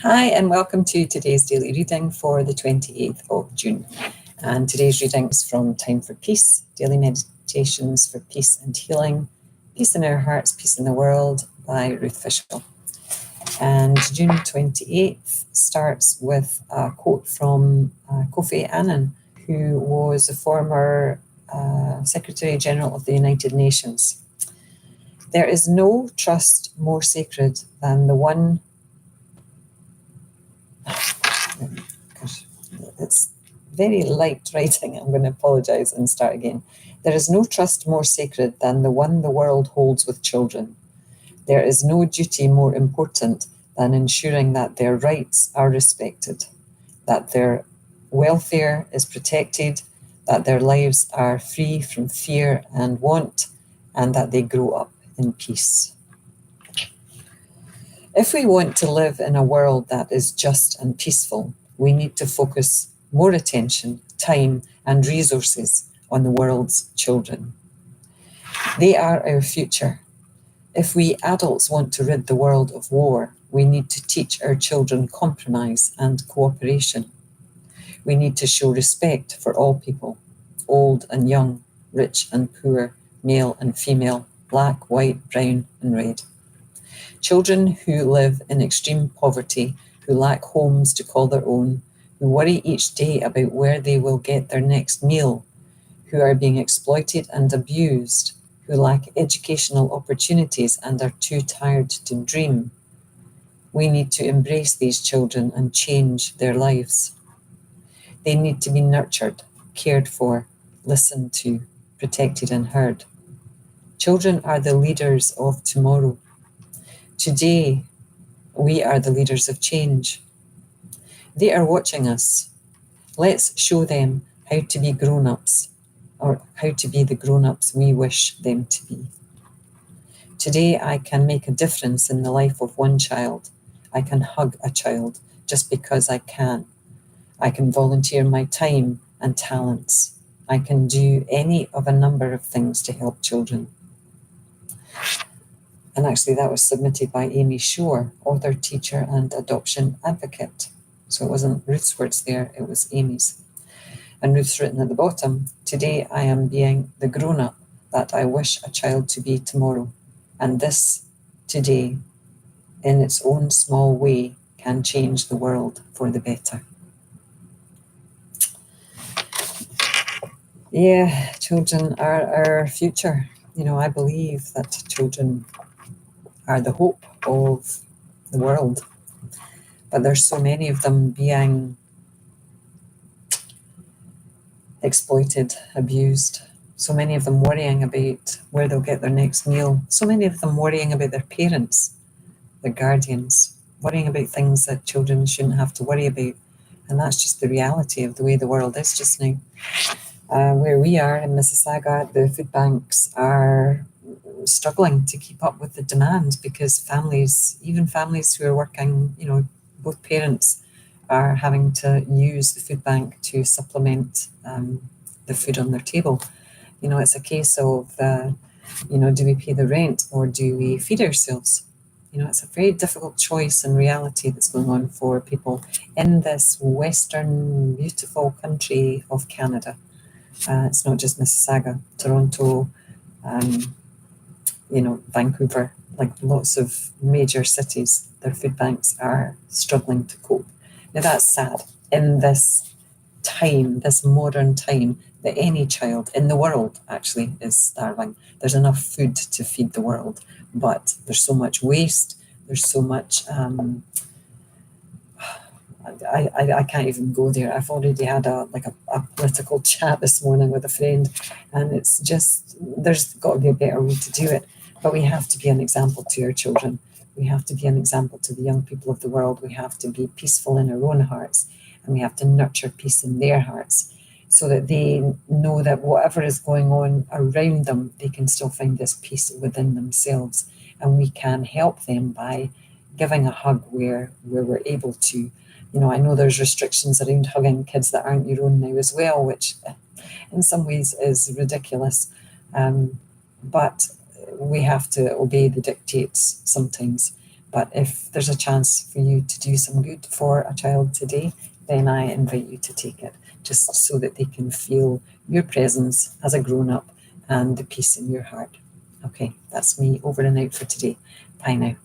Hi, and welcome to today's daily reading for the 28th of June. And today's reading is from Time for Peace, Daily Meditations for Peace and Healing, Peace in Our Hearts, Peace in the World by Ruth Fishels. And June 28th starts with a quote from Kofi Annan, who was the former Secretary General of the United Nations. There is no trust more sacred than the one. Gosh, it's very light writing. I'm going to apologize and start again. There is no trust more sacred than the one the world holds with children. There is no duty more important than ensuring that their rights are respected, that their welfare is protected, that their lives are free from fear and want, and that they grow up in peace. If we want to live in a world that is just and peaceful, we need to focus more attention, time, and resources on the world's children. They are our future. If we adults want to rid the world of war, we need to teach our children compromise and cooperation. We need to show respect for all people, old and young, rich and poor, male and female, black, white, brown, and red. Children who live in extreme poverty, who lack homes to call their own, who worry each day about where they will get their next meal, who are being exploited and abused, who lack educational opportunities and are too tired to dream. We need to embrace these children and change their lives. They need to be nurtured, cared for, listened to, protected and heard. Children are the leaders of tomorrow. Today, we are the leaders of change. They are watching us. Let's show them how to be grown-ups, or how to be the grown-ups we wish them to be. Today, I can make a difference in the life of one child. I can hug a child just because I can. I can volunteer my time and talents. I can do any of a number of things to help children. And actually that was submitted by Amy Shore, author, teacher, and adoption advocate. So it wasn't Ruth's words there, it was Amy's. And Ruth's written at the bottom, today I am being the grown-up that I wish a child to be tomorrow. And this today, in its own small way, can change the world for the better. Yeah, children are our future. You know, I believe that children are the hope of the world, but there's so many of them being exploited, abused, so many of them worrying about where they'll get their next meal, so many of them worrying about their parents, their guardians, worrying about things that children shouldn't have to worry about. And that's just the reality of the way the world is just now. Where we are in Mississauga, the food banks are struggling to keep up with the demand because families, even families who are working, you know, both parents are having to use the food bank to supplement the food on their table. You know, it's a case of, you know, do we pay the rent or do we feed ourselves? You know, it's a very difficult choice and reality that's going on for people in this Western, beautiful country of Canada. It's not just Mississauga, Toronto, you know, Vancouver, like lots of major cities, their food banks are struggling to cope. Now that's sad in this time, this modern time, that any child in the world actually is starving. There's enough food to feed the world, but there's so much waste, there's so much I can't even go there. I've already had a political chat this morning with a friend, and it's just, there's got to be a better way to do it. But we have to be an example to our children. We have to be an example to the young people of the world. We have to be peaceful in our own hearts, and we have to nurture peace in their hearts so that they know that whatever is going on around them, they can still find this peace within themselves. And we can help them by giving a hug where we're able to. You know, I know there's restrictions around hugging kids that aren't your own now as well, which in some ways is ridiculous. But we have to obey the dictates sometimes. But if there's a chance for you to do some good for a child today, then I invite you to take it, just so that they can feel your presence as a grown-up and the peace in your heart. Okay, that's me over and out for today. Bye now.